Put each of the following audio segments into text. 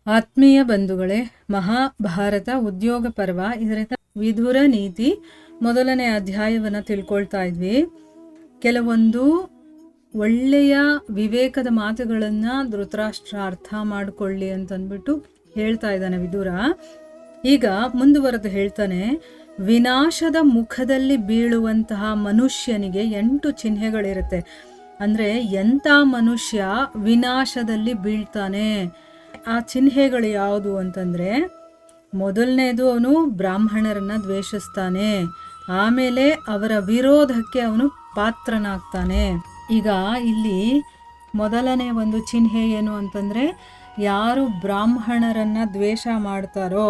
ಆತ್ಮೀಯ ಬಂಧುಗಳೇ, ಮಹಾಭಾರತ ಉದ್ಯೋಗ ಪರ್ವ ಇದರಿಂದ ವಿದುರ ನೀತಿ ಮೊದಲನೇ ಅಧ್ಯಾಯವನ್ನು ತಿಳ್ಕೊಳ್ತಾ ಇದ್ವಿ. ಕೆಲವೊಂದು ಒಳ್ಳೆಯ ವಿವೇಕದ ಮಾತುಗಳನ್ನು ಧೃತರಾಷ್ಟ್ರ ಅರ್ಥ ಮಾಡಿಕೊಳ್ಳಿ ಅಂತಂದ್ಬಿಟ್ಟು ಹೇಳ್ತಾ ಇದ್ದಾನೆ ವಿದುರ. ಈಗ ಮುಂದುವರೆದು ಹೇಳ್ತಾನೆ, ವಿನಾಶದ ಮುಖದಲ್ಲಿ ಬೀಳುವಂತಹ ಮನುಷ್ಯನಿಗೆ 8 ಚಿಹ್ನೆಗಳಿರುತ್ತೆ. ಅಂದರೆ ಎಂಥ ಮನುಷ್ಯ ವಿನಾಶದಲ್ಲಿ ಬೀಳ್ತಾನೆ, ಆ ಚಿಹ್ನೆಗಳು ಯಾವುದು ಅಂತಂದರೆ, ಮೊದಲನೇದು ಅವನು ಬ್ರಾಹ್ಮಣರನ್ನು ದ್ವೇಷಿಸ್ತಾನೆ, ಆಮೇಲೆ ಅವರ ವಿರೋಧಕ್ಕೆ ಅವನು ಪಾತ್ರನಾಗ್ತಾನೆ. ಈಗ ಇಲ್ಲಿ ಮೊದಲನೇ ಒಂದು ಚಿಹ್ನೆ ಏನು ಅಂತಂದರೆ, ಯಾರು ಬ್ರಾಹ್ಮಣರನ್ನು ದ್ವೇಷ ಮಾಡ್ತಾರೋ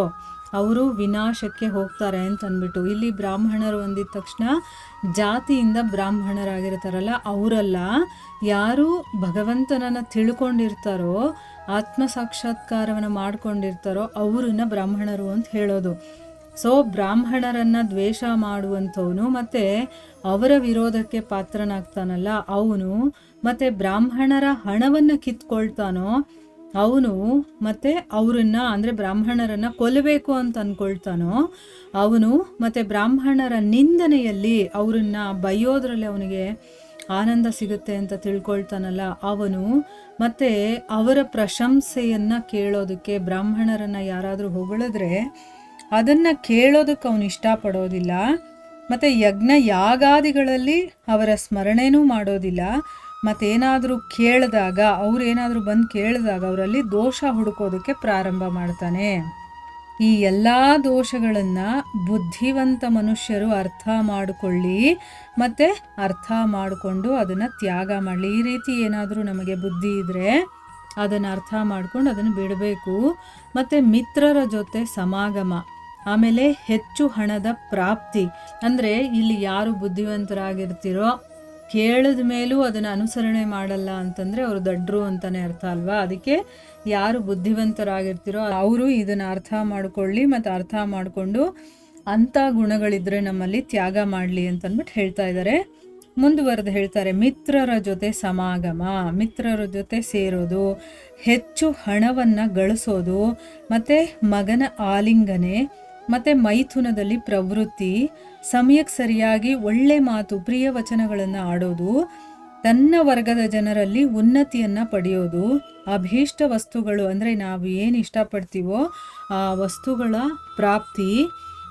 ಅವರು ವಿನಾಶಕ್ಕೆ ಹೋಗ್ತಾರೆ ಅಂತಂದ್ಬಿಟ್ಟು. ಇಲ್ಲಿ ಬ್ರಾಹ್ಮಣರು ಅಂದಿದ ತಕ್ಷಣ ಜಾತಿಯಿಂದ ಬ್ರಾಹ್ಮಣರಾಗಿರ್ತಾರಲ್ಲ ಅವರಲ್ಲ, ಯಾರು ಭಗವಂತನನ್ನು ತಿಳ್ಕೊಂಡಿರ್ತಾರೋ, ಆತ್ಮ ಸಾಕ್ಷಾತ್ಕಾರವನ್ನು ಮಾಡ್ಕೊಂಡಿರ್ತಾರೋ ಅವರನ್ನ ಬ್ರಾಹ್ಮಣರು ಅಂತ ಹೇಳೋದು. ಸೊ ಬ್ರಾಹ್ಮಣರನ್ನು ದ್ವೇಷ ಮಾಡುವಂಥವನು ಮತ್ತು ಅವರ ವಿರೋಧಕ್ಕೆ ಪಾತ್ರನಾಗ್ತಾನಲ್ಲ ಅವನು, ಮತ್ತು ಬ್ರಾಹ್ಮಣರ ಹಣವನ್ನು ಕಿತ್ಕೊಳ್ತಾನೋ ಅವನು, ಮತ್ತು ಅವರನ್ನು ಅಂದರೆ ಬ್ರಾಹ್ಮಣರನ್ನು ಕೊಲ್ಲಬೇಕು ಅಂತ ಅಂದ್ಕೊಳ್ತಾನೋ ಅವನು, ಮತ್ತು ಬ್ರಾಹ್ಮಣರ ನಿಂದನೆಯಲ್ಲಿ ಅವರನ್ನು ಬೈಯೋದ್ರಲ್ಲಿ ಅವನಿಗೆ ಆನಂದ ಸಿಗುತ್ತೆ ಅಂತ ತಿಳ್ಕೊಳ್ತಾನಲ್ಲ ಅವನು, ಮತ್ತು ಅವರ ಪ್ರಶಂಸೆಯನ್ನು ಕೇಳೋದಕ್ಕೆ, ಬ್ರಾಹ್ಮಣರನ್ನು ಯಾರಾದರೂ ಹೊಗಳಿದ್ರೆ ಅದನ್ನು ಕೇಳೋದಕ್ಕೆ ಅವನು ಇಷ್ಟಪಡೋದಿಲ್ಲ, ಮತ್ತು ಯಜ್ಞ ಯಾಗಾದಿಗಳಲ್ಲಿ ಅವರ ಸ್ಮರಣೆನೂ ಮಾಡೋದಿಲ್ಲ. ಮತ್ತೇನಾದರೂ ಕೇಳಿದಾಗ, ಅವರೇನಾದರೂ ಬಂದು ಕೇಳಿದಾಗ ಅವರಲ್ಲಿ ದೋಷ ಹುಡುಕೋದಕ್ಕೆ ಪ್ರಾರಂಭ ಮಾಡ್ತಾನೆ. ಈ ಎಲ್ಲ ದೋಷಗಳನ್ನು ಬುದ್ಧಿವಂತ ಮನುಷ್ಯರು ಅರ್ಥ ಮಾಡಿಕೊಳ್ಳಿ, ಮತ್ತು ಅರ್ಥ ಮಾಡಿಕೊಂಡು ಅದನ್ನು ತ್ಯಾಗ ಮಾಡಲಿ. ಈ ರೀತಿ ಏನಾದರೂ ನಮಗೆ ಬುದ್ಧಿ ಇದ್ದರೆ ಅದನ್ನು ಅರ್ಥ ಮಾಡ್ಕೊಂಡು ಅದನ್ನು ಬಿಡಬೇಕು. ಮತ್ತು ಮಿತ್ರರ ಜೊತೆ ಸಮಾಗಮ, ಆಮೇಲೆ ಹೆಚ್ಚು ಹಣದ ಪ್ರಾಪ್ತಿ. ಅಂದರೆ ಇಲ್ಲಿ ಯಾರು ಬುದ್ಧಿವಂತರಾಗಿರ್ತೀರೋ ಕೇಳಿದ ಮೇಲೂ ಅದನ್ನು ಅನುಸರಣೆ ಮಾಡಲ್ಲ ಅಂತಂದರೆ ಅವರು ದಡ್ರು ಅಂತಲೇ ಅರ್ಥ ಅಲ್ವಾ. ಅದಕ್ಕೆ ಯಾರು ಬುದ್ಧಿವಂತರಾಗಿರ್ತೀರೋ ಅವರು ಇದನ್ನು ಅರ್ಥ ಮಾಡಿಕೊಳ್ಳಿ, ಮತ್ತು ಅರ್ಥ ಮಾಡಿಕೊಂಡು ಅಂಥ ಗುಣಗಳಿದ್ರೆ ನಮ್ಮಲ್ಲಿ ತ್ಯಾಗ ಮಾಡಲಿ ಅಂತಂದ್ಬಿಟ್ಟು ಹೇಳ್ತಾ ಇದ್ದಾರೆ. ಮುಂದುವರೆದು ಹೇಳ್ತಾರೆ, ಮಿತ್ರರ ಜೊತೆ ಸಮಾಗಮ, ಮಿತ್ರರ ಜೊತೆ ಸೇರೋದು, ಹೆಚ್ಚು ಹಣವನ್ನು ಗಳಿಸೋದು, ಮತ್ತು ಮಗನ ಆಲಿಂಗನೆ, ಮತ್ತು ಮೈಥುನದಲ್ಲಿ ಪ್ರವೃತ್ತಿ, ಸಮಯಕ್ಕೆ ಸರಿಯಾಗಿ ಒಳ್ಳೆ ಮಾತು ಪ್ರಿಯ ವಚನಗಳನ್ನು ಆಡೋದು, ತನ್ನ ವರ್ಗದ ಜನರಲ್ಲಿ ಉನ್ನತಿಯನ್ನು ಪಡೆಯೋದು, ಅಭೀಷ್ಟ ವಸ್ತುಗಳು ಅಂದರೆ ನಾವು ಏನು ಇಷ್ಟಪಡ್ತೀವೋ ಆ ವಸ್ತುಗಳ ಪ್ರಾಪ್ತಿ,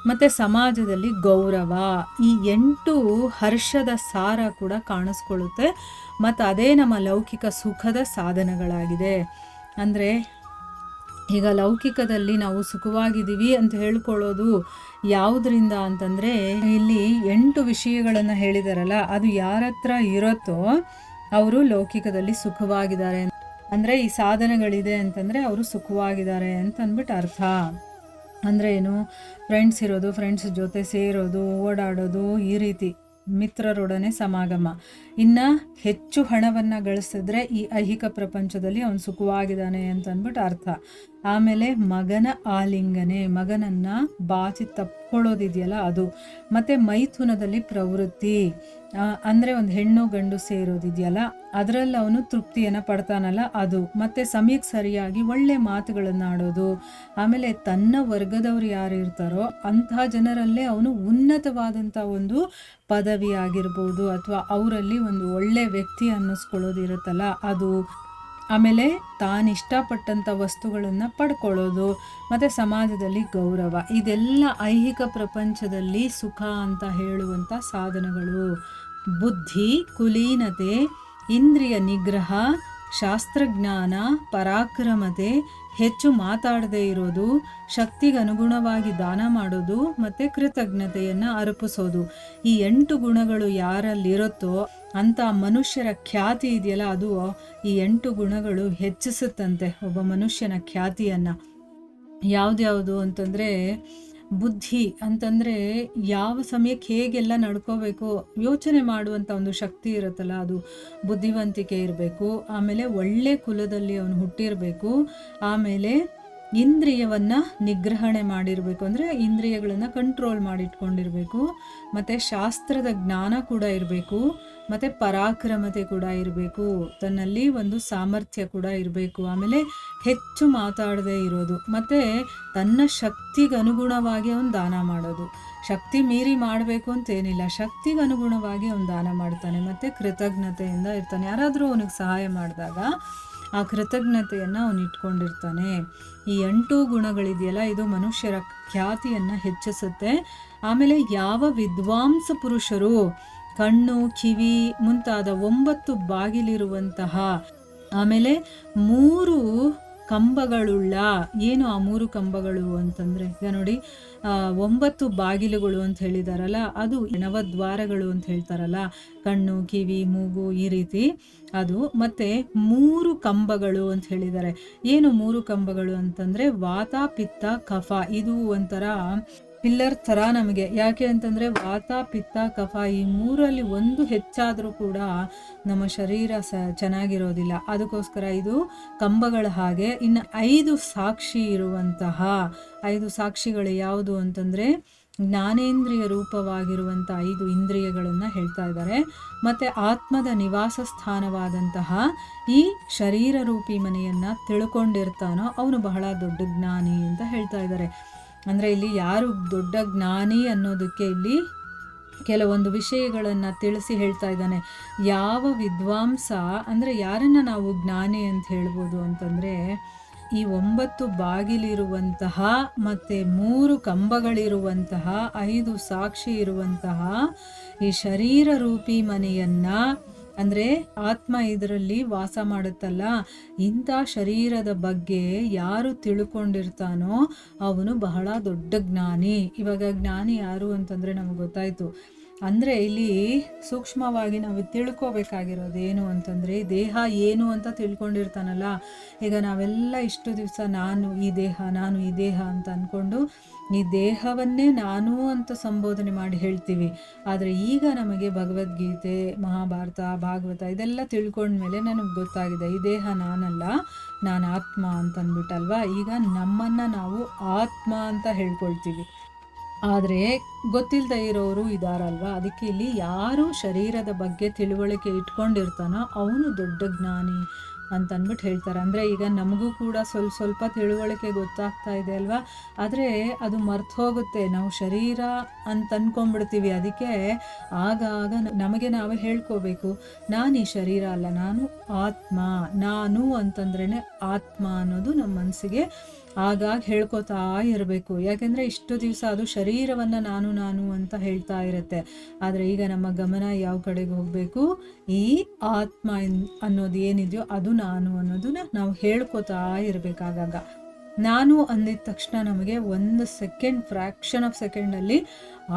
ಮತ್ತು ಸಮಾಜದಲ್ಲಿ ಗೌರವ. ಈ 8 ಹರ್ಷದ ಸಾರ ಕೂಡ ಕಾಣಿಸ್ಕೊಳ್ಳುತ್ತೆ, ಮತ್ತು ಅದೇ ನಮ್ಮ ಲೌಕಿಕ ಸುಖದ ಸಾಧನಗಳಾಗಿದೆ. ಅಂದರೆ ಈಗ ಲೌಕಿಕದಲ್ಲಿ ನಾವು ಸುಖವಾಗಿದ್ದೀವಿ ಅಂತ ಹೇಳ್ಕೊಳ್ಳೋದು ಯಾವುದರಿಂದ ಅಂತಂದರೆ, ಇಲ್ಲಿ 8 ವಿಷಯಗಳನ್ನು ಹೇಳಿದಾರಲ್ಲ, ಅದು ಯಾರ ಹತ್ರ ಇರುತ್ತೋ ಅವರು ಲೌಕಿಕದಲ್ಲಿ ಸುಖವಾಗಿದ್ದಾರೆ. ಅಂದರೆ ಈ ಸಾಧನಗಳಿದೆ ಅಂತಂದರೆ ಅವರು ಸುಖವಾಗಿದ್ದಾರೆ ಅಂತ ಅಂದ್ಬಿಟ್ಟು ಅರ್ಥ. ಅಂದರೆ ಏನು, ಫ್ರೆಂಡ್ಸ್ ಇರೋದು, ಫ್ರೆಂಡ್ಸ್ ಜೊತೆ ಸೇರೋದು, ಓಡಾಡೋದು, ಈ ರೀತಿ ಮಿತ್ರರೊಡನೆ ಸಮಾಗಮ. ಇನ್ನು ಹೆಚ್ಚು ಹಣವನ್ನು ಗಳಿಸಿದ್ರೆ ಈ ಐಹಿಕ ಪ್ರಪಂಚದಲ್ಲಿ ಅವನು ಸುಖವಾಗಿದ್ದಾನೆ ಅಂತ ಅಂದ್ಬಿಟ್ಟು ಅರ್ಥ. ಆಮೇಲೆ ಮಗನ ಆಲಿಂಗನೆ, ಮಗನನ್ನು ಬಾಚಿ ತಪ್ಕೊಳ್ಳೋದಿದೆಯಲ್ಲ ಅದು, ಮತ್ತು ಮೈಥುನದಲ್ಲಿ ಪ್ರವೃತ್ತಿ ಅಂದರೆ ಒಂದು ಹೆಣ್ಣು ಗಂಡು ಸೇರೋದಿದೆಯಲ್ಲ ಅದರಲ್ಲಿ ಅವನು ತೃಪ್ತಿಯನ್ನು ಪಡ್ತಾನಲ್ಲ ಅದು, ಮತ್ತು ಸಮಯಕ್ಕೆ ಸರಿಯಾಗಿ ಒಳ್ಳೆ ಮಾತುಗಳನ್ನು ಆಡೋದು, ಆಮೇಲೆ ತನ್ನ ವರ್ಗದವರು ಯಾರು ಇರ್ತಾರೋ ಅಂತಹ ಜನರಲ್ಲೇ ಅವನು ಉನ್ನತವಾದಂಥ ಒಂದು ಪದವಿ ಆಗಿರ್ಬೋದು ಅಥವಾ ಅವರಲ್ಲಿ ಒಂದು ಒಳ್ಳೆ ವ್ಯಕ್ತಿ ಅನ್ನಿಸ್ಕೊಳ್ಳೋದಿರುತ್ತಲ್ಲ ಅದು, ಆಮೇಲೆ ತಾನಿಷ್ಟಪಟ್ಟಂಥ ವಸ್ತುಗಳನ್ನು ಪಡ್ಕೊಳ್ಳೋದು, ಮತ್ತು ಸಮಾಜದಲ್ಲಿ ಗೌರವ. ಇದೆಲ್ಲ ಐಹಿಕ ಪ್ರಪಂಚದಲ್ಲಿ ಸುಖ ಅಂತ ಹೇಳುವಂಥ ಸಾಧನಗಳು. ಬುದ್ಧಿ, ಕುಲೀನತೆ, ಇಂದ್ರಿಯ ನಿಗ್ರಹ, ಶಾಸ್ತ್ರಜ್ಞಾನ, ಪರಾಕ್ರಮತೆ, ಹೆಚ್ಚು ಮಾತಾಡದೇ ಇರೋದು, ಶಕ್ತಿಗೆ ಅನುಗುಣವಾಗಿ ದಾನ ಮಾಡೋದು, ಮತ್ತು ಕೃತಜ್ಞತೆಯನ್ನು ಅರ್ಪಿಸೋದು. ಈ 8 ಗುಣಗಳು ಯಾರಲ್ಲಿರುತ್ತೋ ಅಂಥ ಮನುಷ್ಯರ ಖ್ಯಾತಿ ಇದೆಯಲ್ಲ ಅದು, ಈ 8 ಗುಣಗಳು ಹೆಚ್ಚಿಸುತ್ತಂತೆ ಒಬ್ಬ ಮನುಷ್ಯನ ಖ್ಯಾತಿಯನ್ನು. ಯಾವುದ್ಯಾವುದು ಅಂತಂದರೆ, ಬುದ್ಧಿ ಅಂತಂದರೆ ಯಾವ ಸಮಯಕ್ಕೆ ಹೇಗೆಲ್ಲ ನಡ್ಕೋಬೇಕು ಯೋಚನೆ ಮಾಡುವಂಥ ಒಂದು ಶಕ್ತಿ ಇರುತ್ತಲ್ಲ ಅದು ಬುದ್ಧಿವಂತಿಕೆ ಇರಬೇಕು. ಆಮೇಲೆ ಒಳ್ಳೆ ಕುಲದಲ್ಲಿ ಅವನು ಹುಟ್ಟಿರಬೇಕು. ಆಮೇಲೆ ಇಂದ್ರಿಯವನ್ನು ನಿಗ್ರಹಣೆ ಮಾಡಿರಬೇಕು, ಅಂದರೆ ಇಂದ್ರಿಯಗಳನ್ನು ಕಂಟ್ರೋಲ್ ಮಾಡಿಟ್ಕೊಂಡಿರಬೇಕು, ಮತ್ತು ಶಾಸ್ತ್ರದ ಜ್ಞಾನ ಕೂಡ ಇರಬೇಕು, ಮತ್ತು ಪರಾಕ್ರಮತೆ ಕೂಡ ಇರಬೇಕು, ತನ್ನಲ್ಲಿ ಒಂದು ಸಾಮರ್ಥ್ಯ ಕೂಡ ಇರಬೇಕು. ಆಮೇಲೆ ಹೆಚ್ಚು ಮಾತಾಡದೇ ಇರೋದು, ಮತ್ತು ತನ್ನ ಶಕ್ತಿಗೆ ಅನುಗುಣವಾಗಿ ಅವನು ದಾನ ಮಾಡೋದು. ಶಕ್ತಿ ಮೀರಿ ಮಾಡಬೇಕು ಅಂತೇನಿಲ್ಲ, ಶಕ್ತಿಗೆ ಅನುಗುಣವಾಗಿ ಅವನು ದಾನ ಮಾಡ್ತಾನೆ, ಮತ್ತು ಕೃತಜ್ಞತೆಯಿಂದ ಇರ್ತಾನೆ. ಯಾರಾದರೂ ಅವನಿಗೆ ಸಹಾಯ ಮಾಡಿದಾಗ ಆ ಕೃತಜ್ಞತೆಯನ್ನು ಅವನು ಇಟ್ಕೊಂಡಿರ್ತಾನೆ. ಈ 8 ಗುಣಗಳಿದೆಯಲ್ಲ, ಇದು ಮನುಷ್ಯರ ಖ್ಯಾತಿಯನ್ನು ಹೆಚ್ಚಿಸುತ್ತೆ. ಆಮೇಲೆ ಯಾವ ವಿದ್ವಾಂಸ ಪುರುಷರು ಕಣ್ಣು, ಕಿವಿ ಮುಂತಾದ 9 ಬಾಗಿಲಿರುವಂತಹ, ಆಮೇಲೆ 3 ಕಂಬಗಳುಳ್ಳ, ಏನು ಆ 3 ಕಂಬಗಳು ಅಂತಂದರೆ, ಈಗ ನೋಡಿ 9 ಬಾಗಿಲುಗಳು ಅಂತ ಹೇಳಿದಾರಲ್ಲ, ಅದು ನವದ್ವಾರಗಳು ಅಂತ ಹೇಳ್ತಾರಲ್ಲ, ಕಣ್ಣು, ಕಿವಿ, ಮೂಗು ಈ ರೀತಿ ಅದು. ಮತ್ತು 3 ಕಂಬಗಳು ಅಂತ ಹೇಳಿದ್ದಾರೆ. ಏನು 3 ಕಂಬಗಳು ಅಂತಂದರೆ ವಾತ, ಪಿತ್ತ, ಕಫ. ಇದು ಒಂಥರ ಪಿಲ್ಲರ್ ಥರ ನಮಗೆ. ಯಾಕೆ ಅಂತಂದರೆ ವಾತ, ಪಿತ್ತ, ಕಫ ಈ 3ರಲ್ಲಿ ಒಂದು ಹೆಚ್ಚಾದರೂ ಕೂಡ ನಮ್ಮ ಶರೀರ ಚೆನ್ನಾಗಿರೋದಿಲ್ಲ. ಅದಕ್ಕೋಸ್ಕರ ಇದು ಕಂಬಗಳ ಹಾಗೆ. ಇನ್ನು 5 ಸಾಕ್ಷಿ ಇರುವಂತಹ 5 ಸಾಕ್ಷಿಗಳು ಯಾವುದು ಅಂತಂದರೆ ಜ್ಞಾನೇಂದ್ರಿಯ ರೂಪವಾಗಿರುವಂಥ 5 ಇಂದ್ರಿಯಗಳನ್ನು ಹೇಳ್ತಾ ಇದ್ದಾರೆ. ಮತ್ತು ಆತ್ಮದ ನಿವಾಸ ಸ್ಥಾನವಾದಂತಹ ಈ ಶರೀರ ರೂಪಿ ಮನೆಯನ್ನು ತಿಳ್ಕೊಂಡಿರ್ತಾನೋ ಅವನು ಬಹಳ ದೊಡ್ಡ ಜ್ಞಾನಿ ಅಂತ ಹೇಳ್ತಾ ಇದ್ದಾರೆ. ಅಂದರೆ ಇಲ್ಲಿ ಯಾರು ದೊಡ್ಡ ಜ್ಞಾನಿ ಅನ್ನೋದಕ್ಕೆ ಇಲ್ಲಿ ಕೆಲವೊಂದು ವಿಷಯಗಳನ್ನು ತಿಳಿಸಿ ಹೇಳ್ತಾ ಇದ್ದಾನೆ. ಯಾವ ವಿದ್ವಾಂಸ, ಅಂದರೆ ಯಾರನ್ನು ನಾವು ಜ್ಞಾನಿ ಅಂತ ಹೇಳ್ಬೋದು ಅಂತಂದರೆ, ಈ 9 ಬಾಗಿಲಿರುವಂತಹ ಮತ್ತು 3 ಕಂಬಗಳಿರುವಂತಹ 5 ಸಾಕ್ಷಿ ಇರುವಂತಹ ಈ ಶರೀರ ರೂಪಿ ಮನೆಯನ್ನು, ಅಂದರೆ ಆತ್ಮ ಇದರಲ್ಲಿ ವಾಸ ಮಾಡುತ್ತಲ್ಲ, ಇಂಥ ಶರೀರದ ಬಗ್ಗೆ ಯಾರು ತಿಳ್ಕೊಂಡಿರ್ತಾನೋ ಅವನು ಬಹಳ ದೊಡ್ಡ ಜ್ಞಾನಿ. ಇವಾಗ ಜ್ಞಾನಿ ಯಾರು ಅಂತಂದರೆ ನಮಗೆ ಗೊತ್ತಾಯಿತು. ಅಂದರೆ ಇಲ್ಲಿ ಸೂಕ್ಷ್ಮವಾಗಿ ನಾವು ತಿಳ್ಕೊಬೇಕಾಗಿರೋದು ಏನು ಅಂತಂದರೆ, ದೇಹ ಏನು ಅಂತ ತಿಳ್ಕೊಂಡಿರ್ತಾನಲ್ಲ. ಈಗ ನಾವೆಲ್ಲ ಇಷ್ಟು ದಿವಸ ನಾನು ಈ ದೇಹ ಅಂತ ಅಂದ್ಕೊಂಡು ಈ ದೇಹವನ್ನೇ ನಾನು ಅಂತ ಸಂಬೋಧನೆ ಮಾಡಿ ಹೇಳ್ತೀವಿ. ಆದರೆ ಈಗ ನಮಗೆ ಭಗವದ್ಗೀತೆ, ಮಹಾಭಾರತ, ಭಾಗವತ ಇದೆಲ್ಲ ತಿಳ್ಕೊಂಡ್ಮೇಲೆ ನನಗೆ ಗೊತ್ತಾಗಿದೆ, ಈ ದೇಹ ನಾನಲ್ಲ, ನಾನು ಆತ್ಮ ಅಂತ ಅಂದ್ಬಿಟ್ಟಲ್ವಾ. ಈಗ ನಮ್ಮನ್ನು ನಾವು ಆತ್ಮ ಅಂತ ಹೇಳ್ಕೊಳ್ತೀವಿ. ಆದರೆ ಗೊತ್ತಿಲ್ಲದೆ ಇರೋರು ಇದ್ದಾರಲ್ವ. ಅದಕ್ಕೆ ಇಲ್ಲಿ ಯಾರು ಶರೀರದ ಬಗ್ಗೆ ತಿಳುವಳಿಕೆ ಇಟ್ಕೊಂಡಿರ್ತಾನೋ ಅವನು ದೊಡ್ಡ ಜ್ಞಾನಿ ಅಂತ ಅಂದ್ಬಿಟ್ಟು ಹೇಳ್ತಾರೆ. ಅಂದರೆ ಈಗ ನಮಗೂ ಕೂಡ ಸ್ವಲ್ಪ ತಿಳುವಳಿಕೆ ಗೊತ್ತಾಗ್ತಾ ಇದೆ ಅಲ್ವಾ, ಆದರೆ ಅದು ಮರ್ತು ಹೋಗುತ್ತೆ. ನಾವು ಶರೀರ ಅಂತ ಅಂದ್ಕೊಂಡ್ಬಿಡ್ತೀವಿ. ಅದಕ್ಕೆ ಆಗಾಗ ನಮಗೆ ನಾವೇ ಹೇಳ್ಕೋಬೇಕು, ನಾನು ಈ ಶರೀರ ಅಲ್ಲ, ನಾನು ಆತ್ಮ. ನಾನು ಅಂತಂದ್ರೇ ಆತ್ಮ ಅನ್ನೋದು ನಮ್ಮ ಮನಸ್ಸಿಗೆ ಆಗಾಗ ಹೇಳ್ಕೊತಾ ಇರಬೇಕು. ಯಾಕೆಂದರೆ ಇಷ್ಟು ದಿವಸ ಅದು ಶರೀರವನ್ನು ನಾನು ಅಂತ ಹೇಳ್ತಾ ಇರುತ್ತೆ. ಆದರೆ ಈಗ ನಮ್ಮ ಗಮನ ಯಾವ ಕಡೆಗೆ ಹೋಗಬೇಕು, ಈ ಆತ್ಮ ಅನ್ನೋದು ಏನಿದೆಯೋ ಅದು ನಾನು ಅನ್ನೋದನ್ನ ನಾವು ಹೇಳ್ಕೊತಾ ಇರಬೇಕಾಗಾಗ. ನಾನು ಅಂದಿದ ತಕ್ಷಣ ನಮಗೆ 1 ಸೆಕೆಂಡ್, ಫ್ರ್ಯಾಕ್ಷನ್ ಆಫ್ ಸೆಕೆಂಡಲ್ಲಿ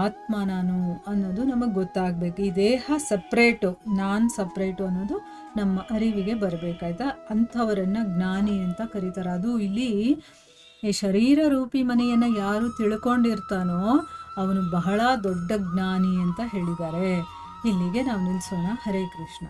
ಆತ್ಮ ನಾನು ಅನ್ನೋದು ನಮಗೆ ಗೊತ್ತಾಗಬೇಕು. ಈ ದೇಹ ಸಪ್ರೇಟು, ನಾನು ಸಪ್ರೇಟು ಅನ್ನೋದು ನಮ್ಮ ಅರಿವಿಗೆ ಬರಬೇಕಾಯ್ತಾ. ಅಂಥವರನ್ನು ಜ್ಞಾನಿ ಅಂತ ಕರೀತಾರೆ. ಅದು ಇಲ್ಲಿ ಈ ಶರೀರ ರೂಪಿ ಮನೆಯನ್ನು ಯಾರು ತಿಳ್ಕೊಂಡಿರ್ತಾನೋ ಅವನು ಬಹಳ ದೊಡ್ಡ ಜ್ಞಾನಿ ಅಂತ ಹೇಳಿದ್ದಾರೆ. ಇಲ್ಲಿಗೆ ನಾವು ನಿಲ್ಲಿಸೋಣ. ಹರೇ ಕೃಷ್ಣ.